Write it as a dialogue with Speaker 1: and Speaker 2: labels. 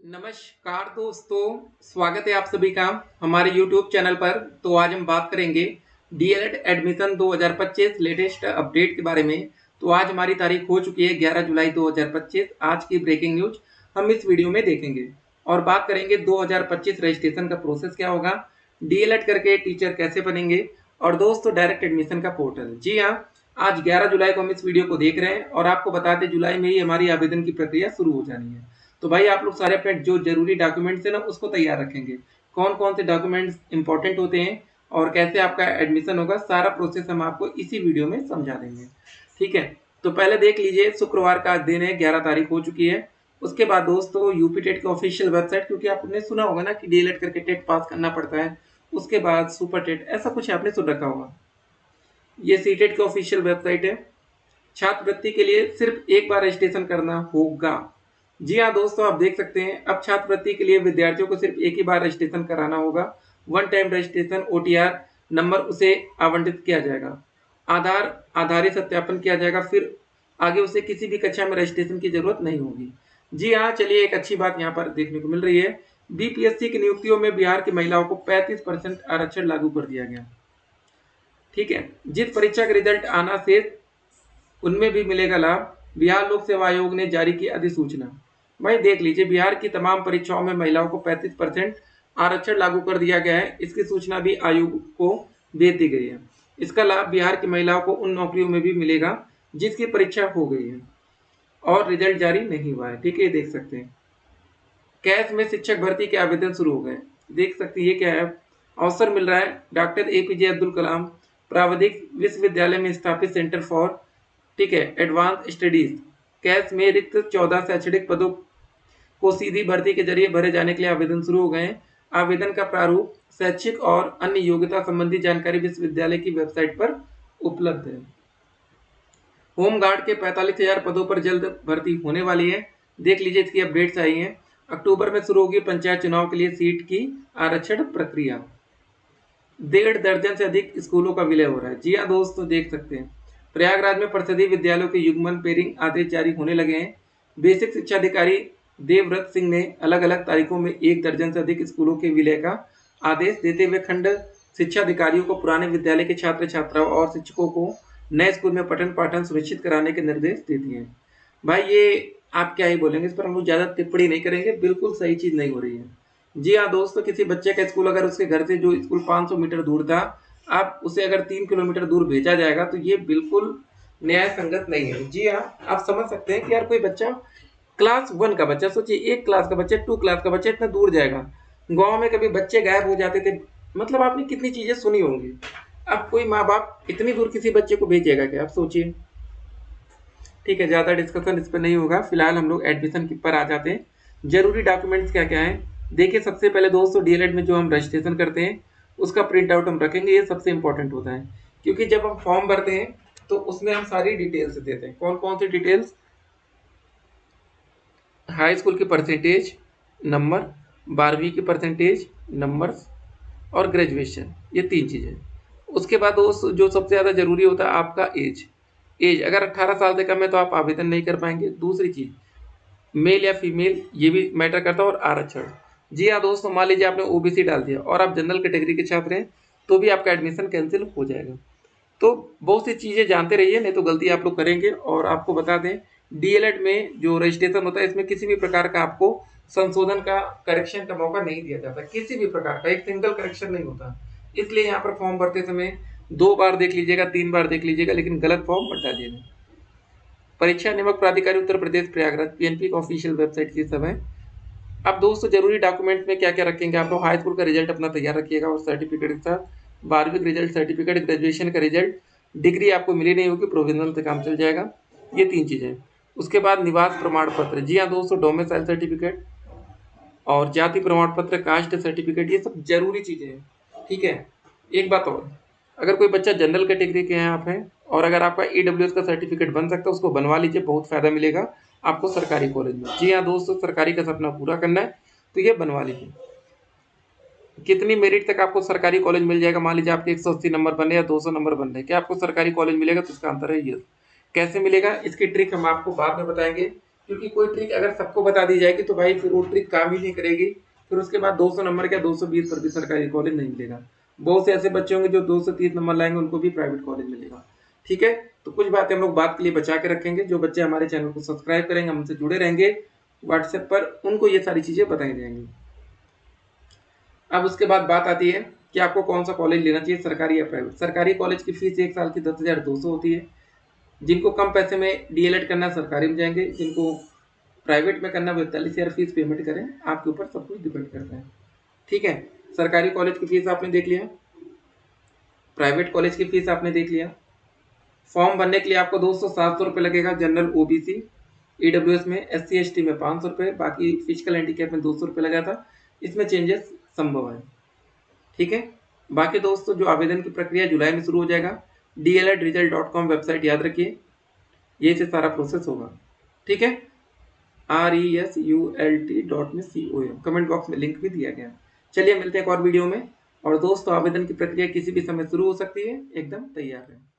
Speaker 1: नमस्कार दोस्तों, स्वागत है आप सभी का हमारे YouTube चैनल पर। तो आज हम बात करेंगे डीएलएड एडमिशन 2025 लेटेस्ट अपडेट के बारे में। तो आज हमारी तारीख हो चुकी है 11 जुलाई 2025। आज की ब्रेकिंग न्यूज हम इस वीडियो में देखेंगे और बात करेंगे 2025 रजिस्ट्रेशन का प्रोसेस क्या होगा, डीएलएड करके टीचर कैसे बनेंगे और दोस्तों डायरेक्ट एडमिशन का पोर्टल। जी हाँ, आज 11 जुलाई को हम इस वीडियो को देख रहे हैं और आपको बता दें जुलाई में ही हमारी आवेदन की प्रक्रिया शुरू हो जानी है। तो भाई आप लोग सारे अपने जो जरूरी डॉक्यूमेंट्स है ना उसको तैयार रखेंगे। कौन कौन से डॉक्यूमेंट्स इंपॉर्टेंट होते हैं और कैसे आपका एडमिशन होगा, सारा प्रोसेस हम आपको इसी वीडियो में समझा देंगे। ठीक है, तो पहले देख लीजिए, शुक्रवार का दिन है, 11 तारीख हो चुकी है। उसके बाद दोस्तों यूपी टेट की ऑफिशियल वेबसाइट, क्योंकि आपने सुना होगा ना कि डीएलएड करके टेट पास करना पड़ता है, उसके बाद सुपर टेट, ऐसा कुछ आपने सुन रखा होगा। ये सीटेट की ऑफिशियल वेबसाइट है। छात्रवृत्ति के लिए सिर्फ एक बार रजिस्ट्रेशन करना होगा। जी हाँ दोस्तों, आप देख सकते हैं अब छात्रवृत्ति के लिए विद्यार्थियों को सिर्फ एक ही बार रजिस्ट्रेशन कराना होगा। One time registration OTR number उसे आवंटित किया जाएगा, आधारित सत्यापन किया जाएगा, फिर आगे उसे किसी भी कक्षा में रजिस्ट्रेशन की जरूरत नहीं होगी। जी हाँ, चलिए एक अच्छी बात यहाँ पर देखने को मिल रही है। बीपीएससी की नियुक्तियों में बिहार की महिलाओं को 35% आरक्षण लागू कर दिया गया। ठीक है, जिस परीक्षा का रिजल्ट आना शेष उनमें भी मिलेगा लाभ। बिहार लोक सेवा आयोग ने जारी की अधिसूचना। भाई देख लीजिए, बिहार की तमाम परीक्षाओं में महिलाओं को 35% आरक्षण लागू कर दिया गया है। इसकी सूचना भी आयोग को दे दी गई है। इसका लाभ बिहार की महिलाओं को उन नौकरियों में भी मिलेगा जिसकी परीक्षा हो गई है और रिजल्ट जारी नहीं हुआ है। ठीक है, देख सकते हैं कैश में शिक्षक भर्ती के आवेदन शुरू हो गए। देख सकते हैं ये क्या है, अवसर मिल रहा है डॉक्टर एपीजे अब्दुल कलाम प्राविधिक विश्वविद्यालय में स्थापित सेंटर फॉर, ठीक है, एडवांस स्टडीज कैस में रिक्त 14 शैक्षणिक पदों को सीधी भर्ती के जरिए भरे जाने के लिए आवेदन शुरू हो गए हैं। आवेदन का प्रारूप, शैक्षिक और अन्य योग्यता संबंधी जानकारी विश्वविद्यालय की वेबसाइट पर उपलब्ध है। होमगार्ड के 45,000 पदों पर जल्द भर्ती होने वाली है। देख लीजिए, इसकी अपडेट्स आई हैं। अक्टूबर में शुरू होगी पंचायत चुनाव के लिए सीट की आरक्षण प्रक्रिया। 1.5 दर्जन से अधिक स्कूलों का विलय हो रहा है। जी हाँ दोस्तों, देख सकते हैं प्रयागराज में परिषदीय विद्यालयों के युग्मन पेयरिंग आदेश जारी होने लगे हैं। बेसिक शिक्षा अधिकारी देवव्रत सिंह ने अलग अलग तारीखों में 1 दर्जन से अधिक स्कूलों के विलय का आदेश देते हुए खंड शिक्षा अधिकारियों को पुराने विद्यालय के छात्र छात्राओं और शिक्षकों को नए स्कूल में पठन पाठन सुनिश्चित कराने के निर्देश दे दिए हैं। भाई ये आप क्या ही बोलेंगे, इस पर हम लोग ज्यादा टिप्पणी नहीं करेंगे, बिल्कुल सही चीज नहीं हो रही है। जी हाँ दोस्तों, किसी बच्चे का स्कूल अगर उसके घर से जो स्कूल 500 मीटर दूर था, आप उसे अगर 3 किलोमीटर दूर भेजा जाएगा तो ये बिल्कुल न्याय संगत नहीं है। जी हाँ, आप समझ सकते हैं कि यार कोई बच्चा क्लास 1 का बच्चा, सोचिए एक क्लास का बच्चा, 2 क्लास का बच्चा इतना दूर जाएगा। गांव में कभी बच्चे गायब हो जाते थे, मतलब आपने कितनी चीजें सुनी होंगी। अब कोई माँ बाप इतनी दूर किसी बच्चे को भेजेगा क्या, आप सोचिए। ठीक है, ज्यादा डिस्कशन इस पर नहीं होगा, फिलहाल हम लोग एडमिशन पर आ जाते हैं। जरूरी डॉक्यूमेंट्स क्या क्या है देखिए। सबसे पहले दोस्तों डीएलएड में जो हम रजिस्ट्रेशन करते हैं उसका प्रिंट आउट हम रखेंगे, ये सबसे इंपॉर्टेंट होता है, क्योंकि जब हम फॉर्म भरते हैं तो उसमें हम सारी डिटेल्स देते हैं। कौन कौन सी डिटेल्स, हाई स्कूल की परसेंटेज नंबर, 12वीं की परसेंटेज नंबर्स और ग्रेजुएशन, ये 3 चीज़ें। उसके बाद दोस्त जो सबसे ज़्यादा जरूरी होता है आपका एज अगर 18 साल से कम है तो आप आवेदन नहीं कर पाएंगे। दूसरी चीज़ मेल या फीमेल, ये भी मैटर करता है, और आरक्षण। जी हाँ दोस्तों, मान लीजिए आपने ओबीसी डाल दिया और आप जनरल कैटेगरी के छात्र हैं तो भी आपका एडमिशन कैंसिल हो जाएगा। तो बहुत सी चीज़ें जानते रहिए, नहीं तो गलती आप लोग करेंगे। और आपको बता दें डीएलएड में जो रजिस्ट्रेशन होता है इसमें किसी भी प्रकार का आपको संशोधन का, करेक्शन का मौका नहीं दिया जाता, किसी भी प्रकार का एक सिंगल करेक्शन नहीं होता। इसलिए यहाँ पर फॉर्म भरते समय 2 बार देख लीजिएगा, 3 बार देख लीजिएगा, लेकिन गलत फॉर्म मत डालिएगा। परीक्षा नियामक प्राधिकारी उत्तर प्रदेश प्रयागराज, पीएनपी का ऑफिशियल वेबसाइट ये सब है। अब दोस्तों जरूरी डॉक्यूमेंट में क्या क्या रखेंगे आप लोग, हाई स्कूल का रिजल्ट अपना तैयार रखिएगा और सर्टिफिकेट के साथ, 12वीं का रिजल्ट सर्टिफिकेट, ग्रेजुएशन का रिजल्ट, डिग्री आपको मिली नहीं होगी, प्रोविजनल से काम चल जाएगा, ये 3 चीज़ें। उसके बाद निवास प्रमाण पत्र, जी हाँ दोस्तों, डोमिसाइल सर्टिफिकेट और जाति प्रमाण पत्र, कास्ट सर्टिफिकेट, ये सब जरूरी चीज़ें हैं। ठीक है, एक बात और, अगर कोई बच्चा जनरल कैटेगरी के हैं आप हैं और अगर आपका ईडब्ल्यूएस का सर्टिफिकेट बन सकता है उसको बनवा लीजिए, बहुत फायदा मिलेगा आपको सरकारी कॉलेज में। जी हाँ दोस्तों, सरकारी का सपना पूरा करना है तो ये बनवा लीजिए। कितनी मेरिट तक आपको सरकारी कॉलेज मिल जाएगा, मान लीजिए आपके 180 नंबर बने या 200 नंबर बन रहे, क्या आपको सरकारी कॉलेज मिलेगा, तो इसका आंसर है यस। कैसे मिलेगा इसकी ट्रिक हम आपको बाद में बताएंगे, क्योंकि कोई ट्रिक अगर सबको बता दी जाएगी तो भाई फिर वो ट्रिक काम ही नहीं करेगी, फिर उसके बाद 200 नंबर का 220 पर भी सरकारी कॉलेज नहीं मिलेगा। बहुत से ऐसे बच्चे होंगे जो 230 नंबर लाएंगे, उनको भी प्राइवेट कॉलेज मिलेगा। ठीक है, तो कुछ बातें हम लोग बात के लिए बचा के रखेंगे। जो बच्चे हमारे चैनल को सब्सक्राइब करेंगे, हमसे जुड़े रहेंगे व्हाट्सएप पर, उनको ये सारी चीजें बताई जाएंगी। अब उसके बाद बात आती है कि आपको कौन सा कॉलेज लेना चाहिए, सरकारी या प्राइवेट। सरकारी कॉलेज की फीस 1 साल की 10,200 होती है। जिनको कम पैसे में डीएलएड करना है सरकारी में जाएंगे, जिनको प्राइवेट में करना 42,000 फीस पेमेंट करें, आपके ऊपर सब कुछ डिपेंड करता है। ठीक है, सरकारी कॉलेज की फीस आपने देख लिया, प्राइवेट कॉलेज की फीस आपने देख लिया। फॉर्म भरने के लिए आपको 200-700 रुपये लगेगा जनरल ओबीसी, ईडब्ल्यूएस में, एससी एसटी में 500 रुपये, बाकी फिजिकल हैंडीकैप में 200 रुपये लगा था। इसमें चेंजेस संभव है। ठीक है, बाकी दोस्तों जो आवेदन की प्रक्रिया जुलाई में शुरू हो जाएगा। dledresult.com वेबसाइट याद रखिए, ये से सारा प्रोसेस होगा। ठीक है, result.com कमेंट बॉक्स में लिंक भी दिया गया। चलिए मिलते हैं एक और वीडियो में। और दोस्तों आवेदन की प्रक्रिया किसी भी समय शुरू हो सकती है, एकदम तैयार है।